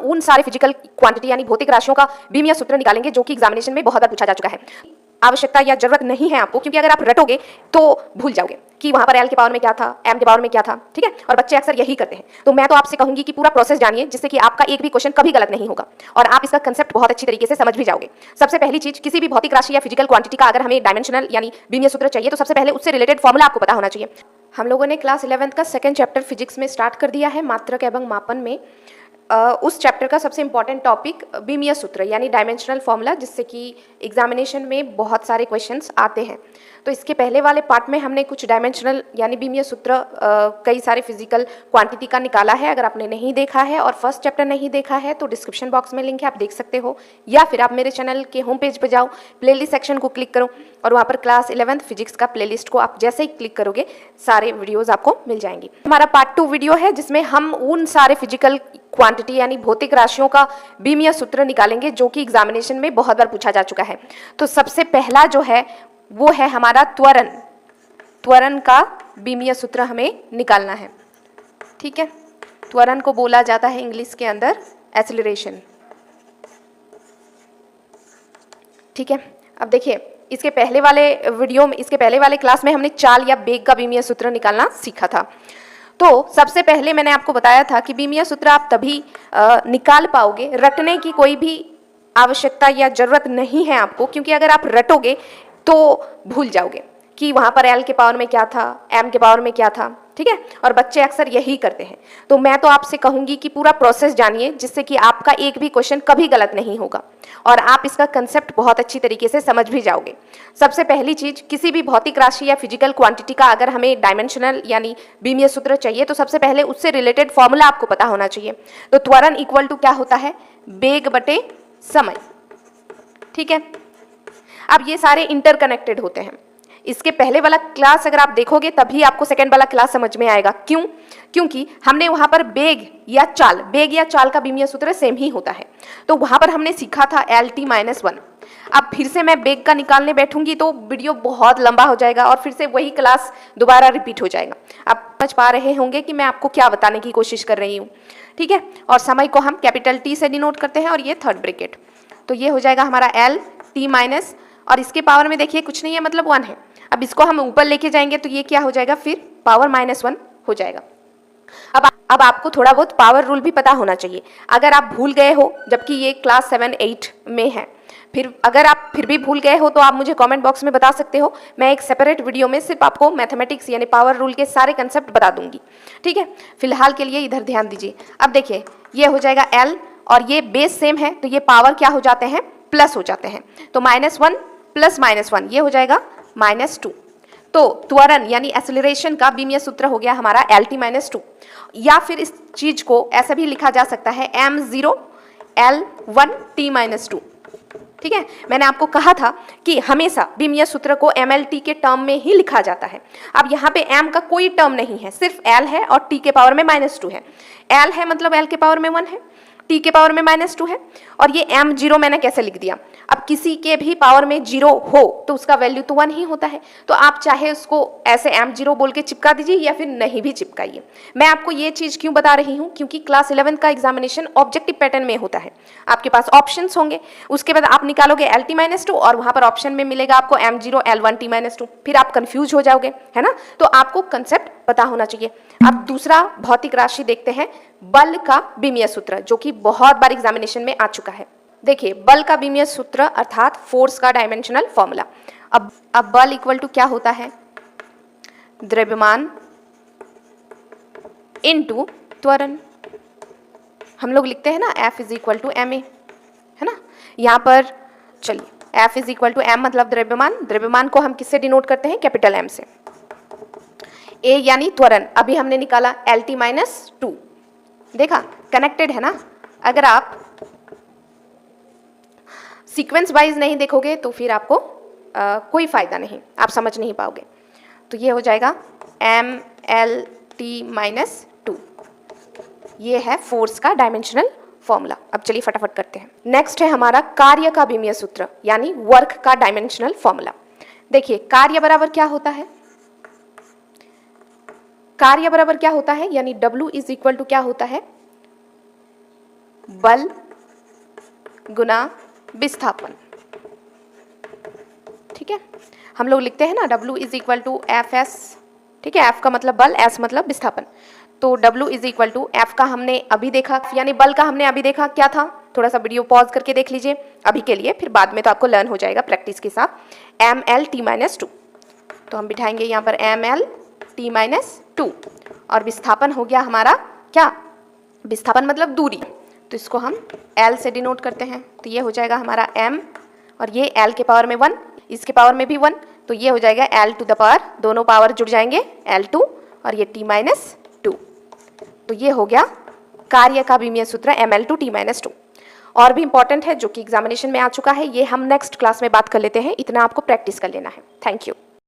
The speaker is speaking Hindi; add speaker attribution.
Speaker 1: उन सारे फिजिकल क्वांटिटी यानी भौतिक राशियों का बीमीय सूत्र निकालेंगे जो कि एग्जामिनेशन में बहुत बार पूछा जा चुका है। आवश्यकता या जरूरत नहीं है आपको, क्योंकि अगर आप रटोगे तो भूल जाओगे कि वहां पर एल के पावर में क्या था, एम के पावर में क्या था, ठीक है। और बच्चे अक्सर यही करते हैं। तो मैं तो आपसे कहूंगी कि पूरा प्रोसेस जानिए, जिससे कि आपका एक भी क्वेश्चन कभी गलत नहीं होगा और आप इसका कंसेप्ट बहुत अच्छी तरीके से समझ भी जाओगे। सबसे पहली चीज, किसी भी भौतिक राशि या फिजिकल क्वांटिटी का अगर हमें डायमेंशनल यानी बीमीय सूत्र चाहिए तो सबसे पहले उससे रिलेटेड फॉर्मूला आपको पता होना चाहिए। हम लोगों ने क्लास 11th का सेकंड चैप्टर फिजिक्स में स्टार्ट कर दिया है, मात्रक एवं मापन में। उस चैप्टर का सबसे इंपॉर्टेंट टॉपिक बीमीय सूत्र यानी डायमेंशनल फॉर्मूला, जिससे कि एग्जामिनेशन में बहुत सारे क्वेश्चंस आते हैं। तो इसके पहले वाले पार्ट में हमने कुछ डायमेंशनल यानी बीमीय सूत्र कई सारे फिजिकल क्वांटिटी का निकाला है। अगर आपने नहीं देखा है और फर्स्ट चैप्टर नहीं देखा है तो डिस्क्रिप्शन बॉक्स में लिंक है, आप देख सकते हो, या फिर आप मेरे चैनल के होम पेज पर जाओ, प्लेलिस्ट सेक्शन को क्लिक करो और वहाँ पर क्लास 11th फिजिक्स का प्लेलिस्ट को आप जैसे ही क्लिक करोगे सारे वीडियोज़ आपको मिल जाएंगी। हमारा पार्ट 2 वीडियो है जिसमें हम उन सारे फिजिकल क्वांटिटी यानी भौतिक राशियों का बीमीय सूत्र निकालेंगे जो कि एग्जामिनेशन में बहुत बार पूछा जा चुका है। तो सबसे पहला जो है वो है हमारा त्वरण। त्वरण का बीमीय सूत्र हमें निकालना है, ठीक है। त्वरण को बोला जाता है इंग्लिश के अंदर एक्सीलरेशन, ठीक है। अब देखिए, इसके पहले वाले वीडियो में, इसके पहले वाले क्लास में हमने चाल या वेग का बीमीय सूत्र निकालना सीखा था। तो सबसे पहले मैंने आपको बताया था कि बीमीय सूत्र आप तभी निकाल पाओगे, रटने की कोई भी आवश्यकता या जरूरत नहीं है आपको, क्योंकि अगर आप रटोगे तो भूल जाओगे कि वहाँ पर एल के पावर में क्या था, एम के पावर में क्या था, ठीक है। और बच्चे अक्सर यही करते हैं। तो मैं तो आपसे कहूँगी कि पूरा प्रोसेस जानिए, जिससे कि आपका एक भी क्वेश्चन कभी गलत नहीं होगा और आप इसका कंसेप्ट बहुत अच्छी तरीके से समझ भी जाओगे। सबसे पहली चीज़, किसी भी भौतिक राशि या फिजिकल क्वांटिटी का अगर हमें डायमेंशनल यानी बीमीय सूत्र चाहिए तो सबसे पहले उससे रिलेटेड फॉर्मूला आपको पता होना चाहिए। तो त्वरण इक्वल टू क्या होता है, वेग बटे समय, ठीक है। अब ये सारे इंटरकनेक्टेड होते हैं। इसके पहले वाला क्लास अगर आप देखोगे तभी आपको सेकंड वाला क्लास समझ में आएगा। क्यों? क्योंकि हमने वहां पर वेग या चाल का बीमीय सूत्र सेम ही होता है। तो वहां पर हमने सीखा था LT-1। अब फिर से मैं वेग का निकालने बैठूंगी तो वीडियो बहुत लंबा हो जाएगा और फिर से वही क्लास दोबारा रिपीट हो जाएगा। आप समझ पा रहे होंगे कि मैं आपको क्या बताने की कोशिश कर रही हूँ, ठीक है। और समय को हम कैपिटल T से डिनोट करते हैं और ये थर्ड ब्रैकेट। तो ये हो जाएगा हमारा LT- और इसके पावर में देखिए कुछ नहीं है, मतलब 1 है। अब इसको हम ऊपर लेके जाएंगे तो ये क्या हो जाएगा, फिर पावर -1 हो जाएगा। अब आपको थोड़ा बहुत पावर रूल भी पता होना चाहिए। अगर आप भूल गए हो, जबकि ये क्लास 7-8 में है, फिर अगर आप फिर भी भूल गए हो तो आप मुझे कमेंट बॉक्स में बता सकते हो। मैं एक सेपरेट वीडियो में सिर्फ आपको मैथमेटिक्स यानी पावर रूल के सारे कंसेप्ट बता दूंगी, ठीक है। फिलहाल के लिए इधर ध्यान दीजिए। अब देखिए, ये हो जाएगा L और ये बेस सेम है तो ये पावर क्या हो जाते हैं, प्लस हो जाते हैं। तो -1 प्लस -1 ये हो जाएगा -2। तो त्वरण यानी एक्सीलरेशन का बीमीय सूत्र हो गया हमारा LT-2। या फिर इस चीज को ऐसा भी लिखा जा सकता है m0 L1T-2, ठीक है। मैंने आपको कहा था कि हमेशा बीमीय सूत्र को MLT के टर्म में ही लिखा जाता है। अब यहाँ पे m का कोई टर्म नहीं है, सिर्फ L है और T के पावर में -2 है। L है मतलब L के पावर में 1 है, T के पावर में -2 है और ये m0 मैंने कैसे लिख दिया। अब किसी के भी पावर में 0 हो तो उसका वैल्यू तो 1 ही होता है। तो आप चाहे उसको ऐसे m0 बोल के चिपका दीजिए या फिर नहीं भी चिपकाइए। मैं आपको ये चीज़ क्यों बता रही हूँ, क्योंकि क्लास 11 का एग्जामिनेशन ऑब्जेक्टिव पैटर्न में होता है। आपके पास ऑप्शंस होंगे, उसके बाद आप निकालोगे LT-2 और वहाँ पर ऑप्शन में मिलेगा आपको m0 L1T-2। फिर आप कन्फ्यूज हो जाओगे, है ना। तो आपको कंसेप्ट पता होना चाहिए। अब दूसरा भौतिक राशि देखते हैं, बल का बीमीय सूत्र, जो कि बहुत बार एग्जामिनेशन में आ चुका है। देखिए, बल का बीमीय सूत्र अर्थात फोर्स का डायमेंशनल फॉर्मूला। अब बल इक्वल टू क्या होता है, द्रव्यमान इनटू त्वरण। हम लोग लिखते हैं ना F = ma, है ना। यहाँ पर चलिए F = m मतलब द्रव्यमान। द्रव्यमान को हम किससे डिनोट करते हैं, कैपिटल M से। A यानी त्वरण, अभी हमने निकाला LT-2, देखा कनेक्टेड है ना। अगर आप सीक्वेंस वाइज नहीं देखोगे तो फिर आपको कोई फायदा नहीं, आप समझ नहीं पाओगे। तो ये हो जाएगा MLT-2, ये है फोर्स का डायमेंशनल फॉर्मूला। अब चलिए फटाफट करते हैं। नेक्स्ट है हमारा कार्य का बीमीय सूत्र यानी वर्क का डायमेंशनल फॉर्मूला। देखिए, कार्य बराबर क्या होता है, कार्य बराबर क्या होता है, यानी W = क्या होता है, बल गुना विस्थापन। ठीक है, हम लोग लिखते हैं ना W is equal to F S. ठीक है, F का मतलब बल, S मतलब विस्थापन। तो W is equal to F का हमने अभी देखा, यानी बल का हमने अभी देखा क्या था, थोड़ा सा वीडियो पॉज करके देख लीजिए अभी के लिए, फिर बाद में तो आपको लर्न हो जाएगा प्रैक्टिस के साथ। mL/t-2, तो हम बिठाएंगे यहाँ पर mL/t-2, और विस्थापन हो गया हमारा क्या, विस्थापन मतलब दूरी, तो इसको हम L से डिनोट करते हैं, तो ये हो जाएगा हमारा m, और ये L के पावर में 1, इसके पावर में भी 1, तो ये हो जाएगा L टू द पावर, दोनों पावर जुड़ जाएंगे L2 और ये t-2, तो ये हो गया कार्य का विमीय सूत्र mL/t-2। और भी इंपॉर्टेंट है जो कि एग्जामिनेशन में आ चुका है, ये हम नेक्स्ट क्लास में बात कर लेते हैं, इतना आपको प्रैक्टिस कर लेना है। Thank you.